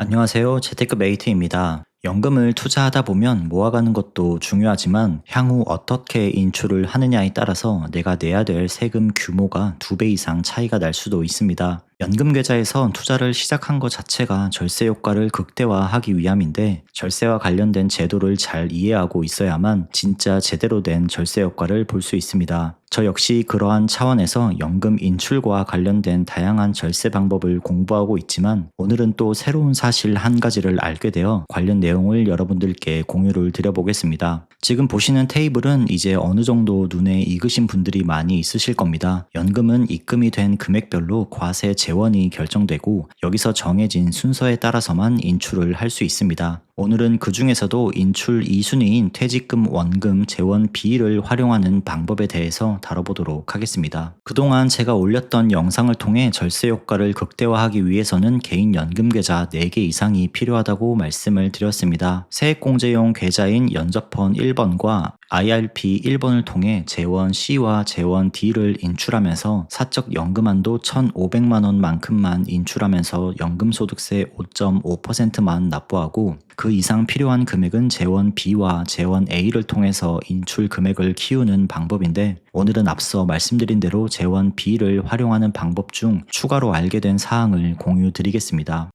안녕하세요. 재테크 메이트입니다. 연금을 투자하다 보면 모아가는 것도 중요하지만 향후 어떻게 인출을 하느냐에 따라서 내가 내야 될 세금 규모가 2배 이상 차이가 날 수도 있습니다. 연금 계좌에서 투자를 시작한 것 자체가 절세 효과를 극대화하기 위함인데 절세와 관련된 제도를 잘 이해하고 있어야만 진짜 제대로 된 절세 효과를 볼 수 있습니다. 저 역시 그러한 차원에서 연금 인출과 관련된 다양한 절세 방법을 공부하고 있지만 오늘은 또 새로운 사실 한 가지를 알게 되어 관련 내용을 여러분들께 공유를 드려보겠습니다. 지금 보시는 테이블은 이제 어느 정도 눈에 익으신 분들이 많이 있으실 겁니다. 연금은 입금이 된 금액별로 과세 재원이 결정되고 여기서 정해진 순서에 따라서만 인출을 할 수 있습니다. 오늘은 그 중에서도 인출 2순위인 퇴직금, 원금, 재원 B를 활용하는 방법에 대해서 다뤄보도록 하겠습니다. 그동안 제가 올렸던 영상을 통해 절세 효과를 극대화하기 위해서는 개인 연금 계좌 4개 이상이 필요하다고 말씀을 드렸습니다. 세액공제용 계좌인 연접펀 1번과 IRP 1번을 통해 재원 C와 재원 D를 인출하면서 사적 연금한도 1,500만 원만큼만 인출하면서 연금소득세 5.5%만 납부하고 그 이상 필요한 금액은 재원 B와 재원 A를 통해서 인출 금액을 키우는 방법인데 오늘은 앞서 말씀드린 대로 재원 B를 활용하는 방법 중 추가로 알게 된 사항을 공유 드리겠습니다.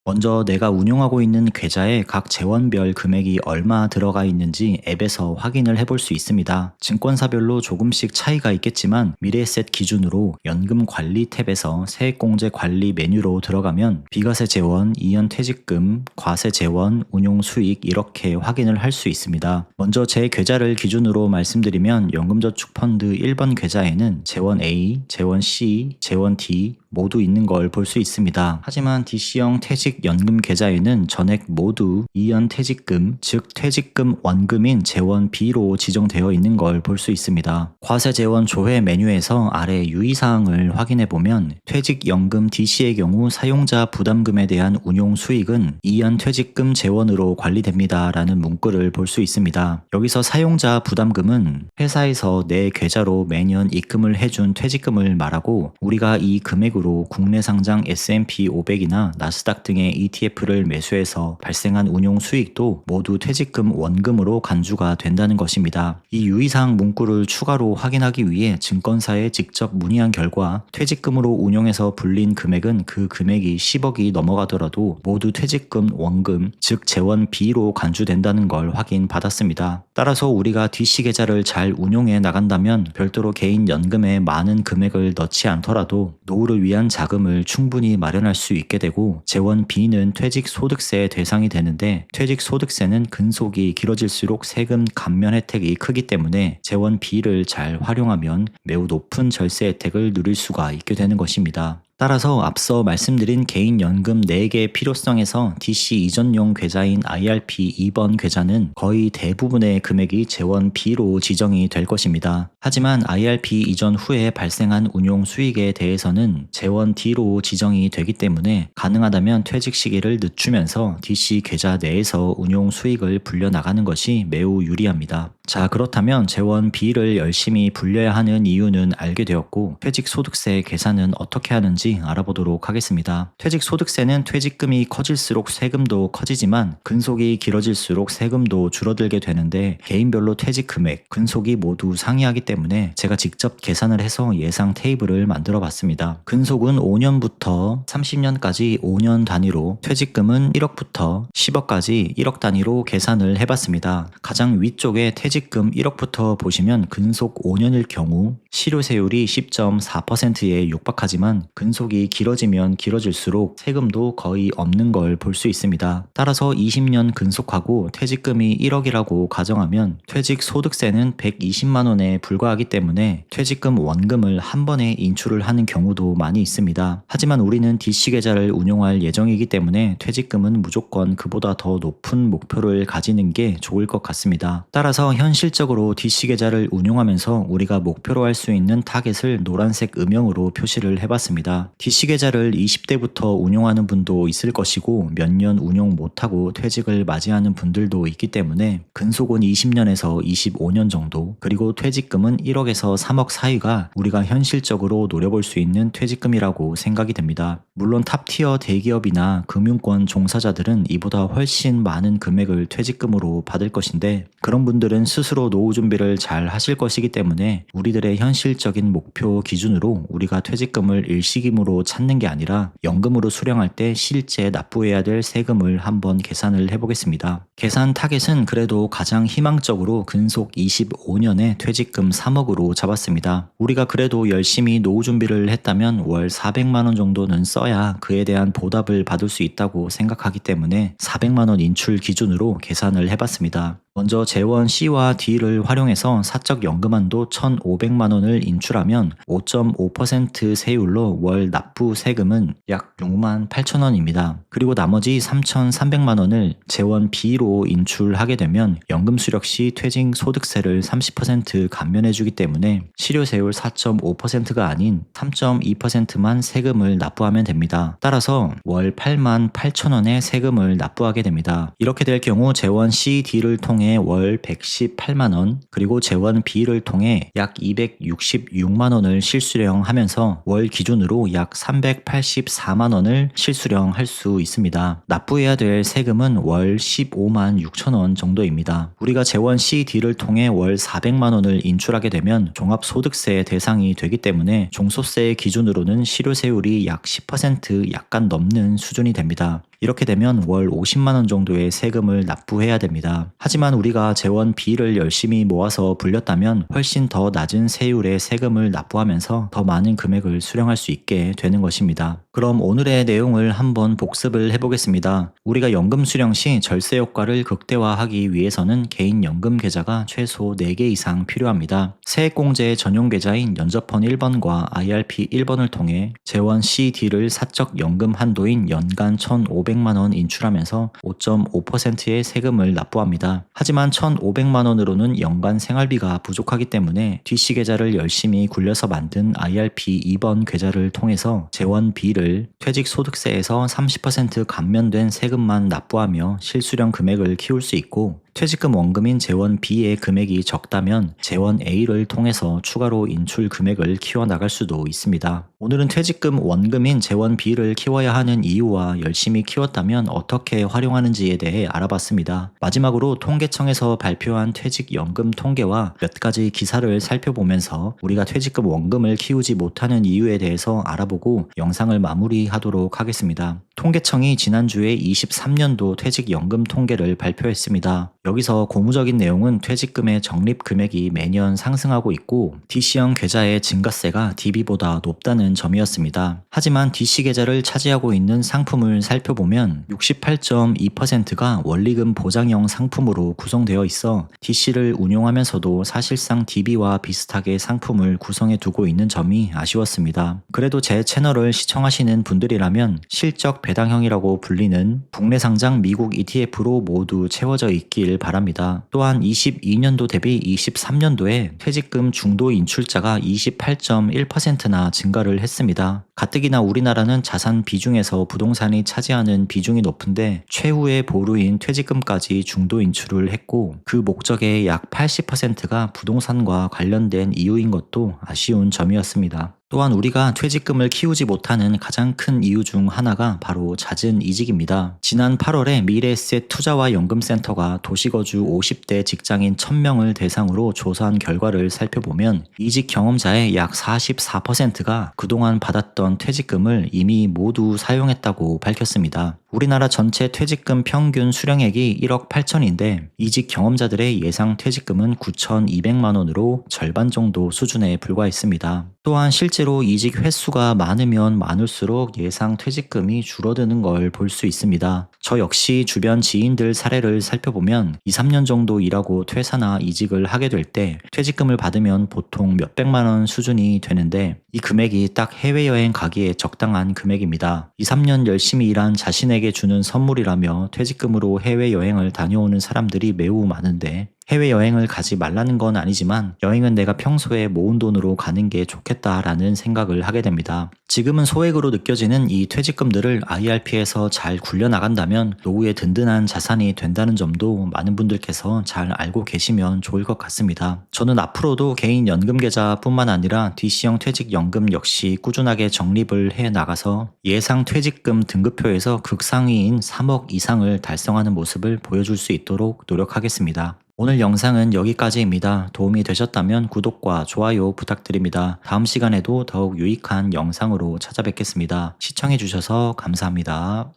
먼저 내가 운용하고 있는 계좌에 각 재원별 금액이 얼마 들어가 있는지 앱에서 확인을 해볼 수 있습니다. 증권사별로 조금씩 차이가 있겠지만 미래에셋 기준으로 연금 관리 탭에서 세액공제 관리 메뉴로 들어가면 비과세 재원, 이연 퇴직금, 과세 재원, 운용 수익 이렇게 확인을 할 수 있습니다. 먼저 제 계좌를 기준으로 말씀드리면 연금저축펀드 1번 계좌에는 재원 A, 재원 C, 재원 D 모두 있는 걸 볼 수 있습니다. 하지만 DC형 퇴직연금 계좌에는 전액 모두 이연 퇴직금, 즉 퇴직금 원금인 재원 B로 지정되어 있는 걸 볼 수 있습니다. 과세 재원 조회 메뉴에서 아래 유의사항을 확인해 보면 퇴직연금 DC의 경우 사용자 부담금에 대한 운용 수익은 이연 퇴직금 재원으로 관리됩니다 라는 문구를 볼 수 있습니다. 여기서 사용자 부담금은 회사에서 내 계좌로 매년 입금을 해준 퇴직금을 말하고 우리가 이 금액으로 국내 상장 S&P 500이나 나스닥 등의 ETF를 매수해서 발생한 운용 수익도 모두 퇴직금 원금으로 간주가 된다는 것입니다. 이 유의사항 문구를 추가로 확인하기 위해 증권사에 직접 문의한 결과 퇴직금으로 운용해서 불린 금액은 그 금액이 10억이 넘어가더라도 모두 퇴직금 원금, 즉 재원 B로 간주된다는 걸 확인받았습니다. 따라서 우리가 DC 계좌를 잘 운용해 나간다면 별도로 개인 연금에 많은 금액을 넣지 않더라도 노후를 위한 자금을 충분히 마련할 수 있게 되고 재원 B는 퇴직 소득세 대상이 되는데 퇴직 소득세는 근속이 길어질수록 세금 감면 혜택이 크기 때문에 재원 B를 잘 활용하면 매우 높은 절세 혜택을 누릴 수가 있게 되는 것입니다. 따라서 앞서 말씀드린 개인 연금 4개의 필요성에서 DC 이전용 계좌인 IRP 2번 계좌는 거의 대부분의 금액이 재원 B로 지정이 될 것입니다. 하지만 IRP 이전 후에 발생한 운용 수익에 대해서는 재원 D로 지정이 되기 때문에 가능하다면 퇴직 시기를 늦추면서 DC 계좌 내에서 운용 수익을 불려나가는 것이 매우 유리합니다. 자, 그렇다면 재원 B를 열심히 불려야 하는 이유는 알게 되었고 퇴직 소득세 계산은 어떻게 하는지 알아보도록 하겠습니다. 퇴직 소득세는 퇴직금이 커질수록 세금도 커지지만 근속이 길어질수록 세금도 줄어들게 되는데 개인별로 퇴직 금액, 근속이 모두 상이하기 때문에 제가 직접 계산을 해서 예상 테이블을 만들어 봤습니다. 근속은 5년부터 30년까지 5년 단위로 퇴직금은 1억부터 10억까지 1억 단위로 계산을 해봤습니다. 가장 위쪽에 퇴직금 1억부터 보시면 근속 5년일 경우 실효세율이 10.4%에 육박하지만 근속이 길어지면 길어질수록 세금도 거의 없는 걸 볼 수 있습니다. 따라서 20년 근속하고 퇴직금이 1억이라고 가정하면 퇴직 소득세는 120만 원에 불과하기 때문에 퇴직금 원금을 한 번에 인출을 하는 경우도 많이 있습니다. 하지만 우리는 DC 계좌를 운용할 예정이기 때문에 퇴직금은 무조건 그보다 더 높은 목표를 가지는 게 좋을 것 같습니다. 따라서 현실적으로 DC 계좌를 운용하면서 우리가 목표로 할 수 있는 타겟을 노란색 음영으로 표시를 해봤습니다. DC 계좌를 20대부터 운용하는 분도 있을 것이고 몇 년 운용 못하고 퇴직을 맞이하는 분들도 있기 때문에 근속은 20년에서 25년 정도, 그리고 퇴직금은 1억에서 3억 사이가 우리가 현실적으로 노려볼 수 있는 퇴직금이라고 생각이 됩니다. 물론 탑티어 대기업이나 금융권 종사자들은 이보다 훨씬 많은 금액을 퇴직금으로 받을 것인데, 그런 분들은 스스로 노후 준비를 잘 하실 것이기 때문에 우리들의 현실적인 목표 기준으로 우리가 퇴직금을 일시금으로 찾는 게 아니라 연금으로 수령할 때 실제 납부해야 될 세금을 한번 계산을 해보겠습니다. 계산 타겟은 그래도 가장 희망적으로 근속 25년에 퇴직금 3억으로 잡았습니다. 우리가 그래도 열심히 노후 준비를 했다면 월 400만원 정도는 써야 그에 대한 보답을 받을 수 있다고 생각하기 때문에 400만원 인출 기준으로 계산을 해봤습니다. 먼저 재원 C와 D를 활용해서 사적 연금한도 1,500만원을 인출하면 5.5% 세율로 월 납부 세금은 약 68,000원입니다. 그리고 나머지 3,300만원을 재원 B로 인출하게 되면 연금 수령 시 퇴직 소득세를 30% 감면해주기 때문에 실효세율 4.5%가 아닌 3.2%만 세금을 납부하면 됩니다. 따라서 월 88,000원의 세금을 납부하게 됩니다. 이렇게 될 경우 재원 C, D를 통해 월 118만원, 그리고 재원 B를 통해 약 266만원을 실수령하면서 월 기준으로 약 384만원을 실수령할 수 있습니다. 납부해야 될 세금은 월 15만 6천원 정도입니다. 우리가 재원 C, D를 통해 월 400만원을 인출하게 되면 종합소득세 대상이 되기 때문에 종소세 기준으로는 실효세율이 약 10% 약간 넘는 수준이 됩니다. 이렇게 되면 월 50만원 정도의 세금을 납부해야 됩니다. 하지만 우리가 재원 B를 열심히 모아서 불렸다면 훨씬 더 낮은 세율의 세금을 납부하면서 더 많은 금액을 수령할 수 있게 되는 것입니다. 그럼 오늘의 내용을 한번 복습을 해보겠습니다. 우리가 연금 수령 시 절세 효과를 극대화하기 위해서는 개인 연금 계좌가 최소 4개 이상 필요합니다. 세액공제 전용 계좌인 연저펀 1번과 IRP 1번을 통해 재원 C, D를 사적 연금 한도인 연간 1,500만원 인출하면서 5.5%의 세금을 납부합니다. 하지만 1,500만원으로는 연간 생활비가 부족하기 때문에 DC 계좌를 열심히 굴려서 만든 IRP 2번 계좌를 통해서 재원 B를 퇴직 소득세에서 30% 감면된 세금만 납부하며 실수령 금액을 키울 수 있고, 퇴직금 원금인 재원 B의 금액이 적다면 재원 A를 통해서 추가로 인출 금액을 키워나갈 수도 있습니다. 오늘은 퇴직금 원금인 재원 B를 키워야 하는 이유와 열심히 키웠다면 어떻게 활용하는지에 대해 알아봤습니다. 마지막으로 통계청에서 발표한 퇴직연금 통계와 몇 가지 기사를 살펴보면서 우리가 퇴직금 원금을 키우지 못하는 이유에 대해서 알아보고 영상을 마무리하도록 하겠습니다. 통계청이 지난주에 23년도 퇴직연금 통계를 발표했습니다. 여기서 고무적인 내용은 퇴직금의 적립 금액이 매년 상승하고 있고 DC형 계좌의 증가세가 DB보다 높다는 점이었습니다. 하지만 DC 계좌를 차지하고 있는 상품을 살펴보면 68.2%가 원리금 보장형 상품으로 구성되어 있어 DC를 운용하면서도 사실상 DB와 비슷하게 상품을 구성해 두고 있는 점이 아쉬웠습니다. 그래도 제 채널을 시청하시는 분들이라면 실적 배당형이라고 불리는 국내 상장 미국 ETF로 모두 채워져 있길 바랍니다. 또한 22년도 대비 23년도에 퇴직금 중도 인출자가 28.1%나 증가를 했습니다. 가뜩이나 우리나라는 자산 비중에서 부동산이 차지하는 비중이 높은데 최후의 보루인 퇴직금까지 중도 인출을 했고 그 목적의 약 80%가 부동산과 관련된 이유인 것도 아쉬운 점이었습니다. 또한 우리가 퇴직금을 키우지 못하는 가장 큰 이유 중 하나가 바로 잦은 이직입니다. 지난 8월에 미래에셋 투자와 연금센터가 도시거주 50대 직장인 1000명을 대상으로 조사한 결과를 살펴보면 이직 경험자의 약 44%가 그동안 받았던 퇴직금을 이미 모두 사용했다고 밝혔습니다. 우리나라 전체 퇴직금 평균 수령액이 1억 8천인데 이직 경험자들의 예상 퇴직금은 9,200만 원으로 절반 정도 수준에 불과했습니다. 또한 실제로 이직 횟수가 많으면 많을수록 예상 퇴직금이 줄어드는 걸 볼 수 있습니다. 저 역시 주변 지인들 사례를 살펴보면 2, 3년 정도 일하고 퇴사나 이직을 하게 될 때 퇴직금을 받으면 보통 몇백만 원 수준이 되는데 이 금액이 딱 해외여행 가기에 적당한 금액입니다. 2, 3년 열심히 일한 자신에게 주는 선물이라며 퇴직금으로 해외여행을 다녀오는 사람들이 매우 많은데 해외여행을 가지 말라는 건 아니지만 여행은 내가 평소에 모은 돈으로 가는 게 좋겠다라는 생각을 하게 됩니다. 지금은 소액으로 느껴지는 이 퇴직금들을 IRP에서 잘 굴려나간다면 노후에 든든한 자산이 된다는 점도 많은 분들께서 잘 알고 계시면 좋을 것 같습니다. 저는 앞으로도 개인 연금 계좌뿐만 아니라 DC형 퇴직연금 역시 꾸준하게 적립을 해 나가서 예상 퇴직금 등급표에서 극상위인 3억 이상을 달성하는 모습을 보여줄 수 있도록 노력하겠습니다. 오늘 영상은 여기까지입니다. 도움이 되셨다면 구독과 좋아요 부탁드립니다. 다음 시간에도 더욱 유익한 영상으로 찾아뵙겠습니다. 시청해주셔서 감사합니다.